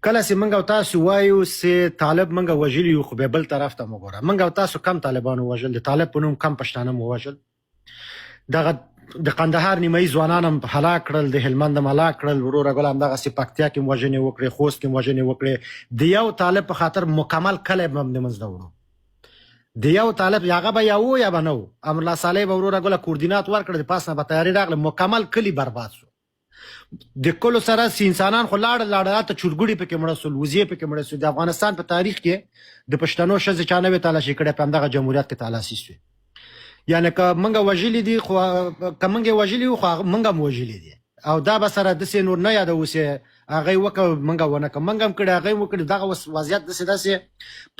کله چې موږ او تاسو وایو چې طالب موږ وژلي یو، خو بیا بل طرف ته مو ګوره، موږ او تاسو کم طالبانو وژل، د طالب په نوم کم پښتانه مو وژل. دغه د قندهار نیمایي ځوانان هم هلاک کړل، د هلمند هم هلاک کړل، وروره ګل همدغسې پکتیا کې هم وژنې وکړې، خوست کې هم وژنې وکړې. د یو طالب په خاطر مکمل کلی به هم د منځ نه وړو. د یو طالب هغه به یا و یا به نه و. امرالله صالح به وروره ګله کوردینات ورکړه، د پاس نه به تیاري راغله، مکمل کلي برباد شو. د کلو سره چې انسانان خو لاړه هلته چورګوړي پکې مړه سول، وزې پکې مړه سول. د افغانستان په تاریخ کې د پښتنو ښځې چا نه وې تالاشي کړې، په همدغه جمهوریت کې تالاشي سوې. یعنې که موږ وژلي دي، خو که موږ یې وژلي وو، خو موږ هم وژلي دي. او دا به سره داسې نور نه یادوو چې هغه یې وکړه موږ ونه کړه. موږ هم کړې، هغه یې وکړې. دغه وضعیت داسې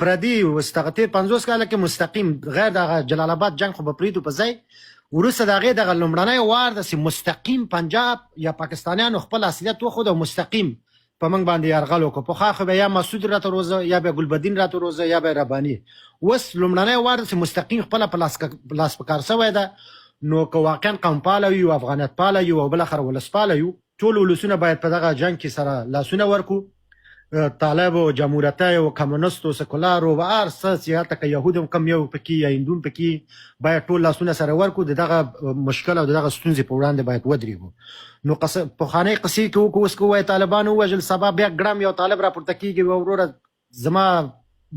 پردي اوس دغه تېر 50 کاله کې مستقیم غیر دغه جلال آباد جنګ خو به پرېږدو په ځای، وروسته د هغې دغه لومړنی وار داسې مستقیم پنجاب یا پاکستانیانو خپل اصلیت وښود او مستقیم په موږ باندې یرغل وکړو. پخوا خو به یا مسعود راته روزه، یا به ګلبدین راته روزه، یا به رباني. اوس لومړنی وار داسې مستقیم خپله په لاس په کار سوی ده. نو که واقعا قوم پاله یو، افغانیت پاله یو، او بالاخره ولس پاله یو، ټول ولسونه باید په دغه جنګ کې سره لاسونه ورکو. طالب او جمهوریتي او کمونستو سکولارو و هر څه چې هلته که یهود هم کم یو پکې یا هندون پکې، باید ټول لاسونه سره ورکو، د دغه مشکل او د دغه ستونزې په وړاندې باید ودرېږو. نو پخوانۍ قصې کې وکړو، اوس که ووایي طالبانو ووژل، سبا بیا ګرم یو طالب راپورته کېږي، وروره زما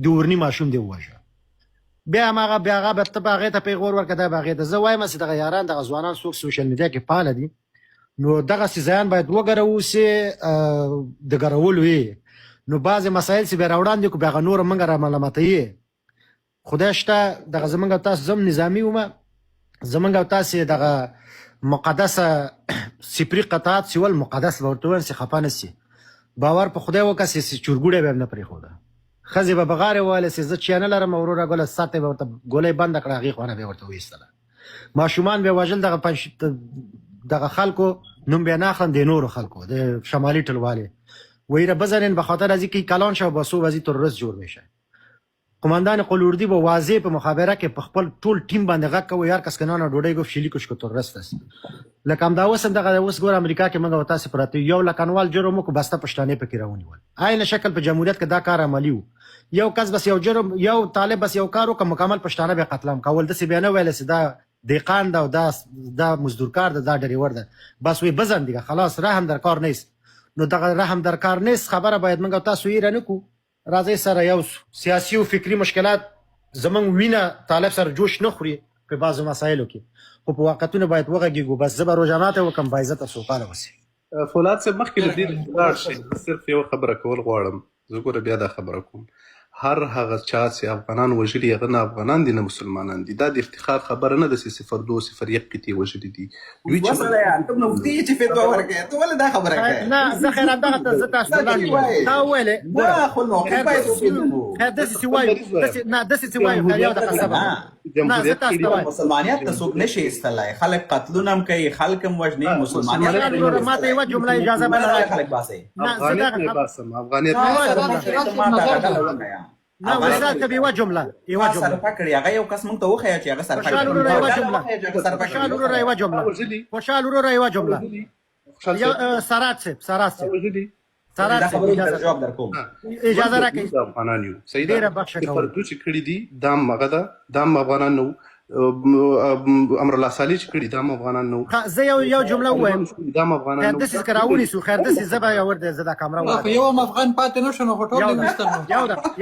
د اورني ماشوم دې ووژه، بیا هغه به ته به هغې ته پیغور ورکړه، دا به هغې ته. زه وایم چې دغه یاران دغه ځوانان څوک سوشل میډیا کې فعاله دي، نو دغسې ځایان باید وګروو چې د ګرولو یې. نو بعضې مسایل چې بیا راوړاندې کړو، بیا هغه نور موږ راملامتوي. خدای شته، دغه زموږ او تاسو زم نظامي ومه، زموږ او تاسې دغه مقدسه سپري قطعات چې ول مقدس به ورته ووایم چې خفه نه سي. باور په خدای وکړه چې چورګوړی به هم نه پرېښوده، ښځې به بغارې وویلې چې زه چیا نه لرم، وروره ګله ساعت به ورته ګولۍ بنده کړه، هغې خوا نه به یې ورته وایستله. ماشومان به یې وژل، دغه خلکو نوم به یې نه اخلم، د نورو خلکو د شمالي ټلوالې ویره بزنین به خاطر از اینکه کلان شو با صبح از این تروریست جوړ میشه. قماندان قلوردی با واضح په مخابره کې په خپل ټول ټیم باندې غږ کوي، یار کس کنانه ډوډۍ گفت شلیکوش کو تروریست است. لکه همدا اوس هم دغه اوس ګور امریکا کې موږ تاسو پراته یو لکنوال جرم کو بسته پښتانه پکې راونیول. عین شکل په جمهوریت کې دا کار عملی وو. یو کس بس یو جرم، یو طالب بس یو کارو که مکمل پښتانه به قتل کول. د سی بیان ویل چې دا دیقان دا او دا مزدورکار دا ډریور ده، بس وی بزن دیگه خلاص رحم در کار نیست. نو دغه رحم در کار نیست خبره باید موږ تاسو یې رانه کو. راځي سره یو سیاسي او فکری مشکلات زمونږ وینه طالب سره جوش نه خوري په بعضو مسایلو کې، خو په واقعیتونو باید وغږیږو. بس زه به روژانات وکړم، باعزته سوکاله اوسئ. فولاد صاحب مخکې له دې نه ولاړ شئ، صرف یوه خبره کول غواړم. زه ګوره بیا دا خبره کوم، هر هغه چا چې افغانان وژلي هغه نه افغانان دي نه مسلمانان دي. دا د افتخار خبره نه ده چې 02 01 قطعې وژلي دي. دوی چې ته مفتي چې فتوا ورکړې، ته ولې دا خبره کوې؟ نه زه خیر همدغه ته زه تاسو ته وړاندې وایم. تا وویلې دا خو موقف باید وپېژنو. خیر داسې چې وایو، نه داسې چې وایو که یو دقیقه صبر. نه زه تاسو ته وایم مسلمانیت ته څوک نشي ایستلی، خلک قتلونه هم کوي، خلک هم وژني، مسلمانیت ما ته یوه جمله اجازه به نه خلک باسئ. افغانیت نه باسم، افغانیت نه وزاد ته یوه جمله صرفه کړې، هغه یو کس موږ ته وښیه چې هغه صرفه خوشحال وروره یوه جمله سرات صاحب جواب درکوم. اجازه راکړئ. افغانان یو صحیح ډېره ده، بخښه کوم. فردو چې کړي دي دا هم هغه ده، دا هم افغانان نه وو. امرالله صالح چې کړي دا هم افغانان نه وو. زه یو جمله ووایم، دا هم افغانان نه وو. داسې که راونیسو خیر داسې زه به ورته زه دا کامره خو یو هم افغان پاتې نه شو، نو خو ټول دې ویستل نو.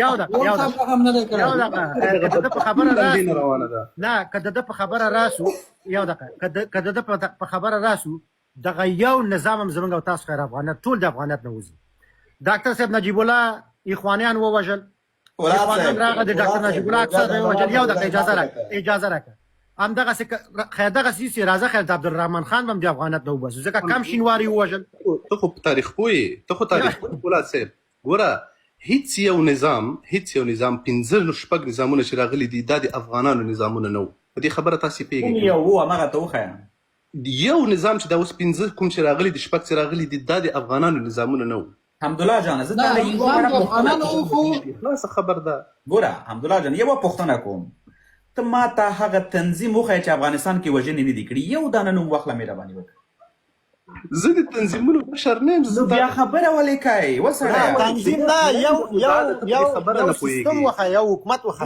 یو دقیقه هم نه دی کړی. یو دقیقه که د ده په خبره راسو، نه که د ده په خبره راسو، یو دقیقه که د ده په خبره راسو، دغه یو نظام هم زموږ او تاسو خیر افغانیت ټول د افغانیت نه وځي. ډاکټر صاحب نجیب الله اخوانیان ووژل، اخوانیان راغه د ډاکټر نجیب الله اکثر ووژل. یو دقیقه اجازه راکړه. همدغسې خیر دغسې چې راځه خیر د عبدالرحمن خان به هم د افغانیت نه وباسو، ځکه کم شینواري ووژل. ته خو په تاریخ پوهې، ته خو تاریخ پوهې فولاد صاحب. ګوره هیڅ یو نظام 15 نظامونه چې راغلي دي دا د افغانانو نظامونه نه وو. په دې خبره تاسې پوهېږئ؟ یو و همغه ته وښیه. یو نظام چې دا اوس 15 کوم چې راغلي دي، شپږ چې راغلي دي، دا د افغانانو نظامونه نه وو. حمدالله جان زه نه افغانانو خو خلاصه خبر ده. ګوره حمدالله جان یوه پوښتنه کوم، ته ما ته هغه تنظیم وښیه چې افغانستان کې وژنې نه دي کړي، یو دانه نوم واخله مهرباني وکړه. زه د تنظیمونو مشر نه یم. نو بیا خبره ولې کوي وسړی تنظیم نه یو خبره نه سیستم پوهېږي. وخه یو حکومت وخه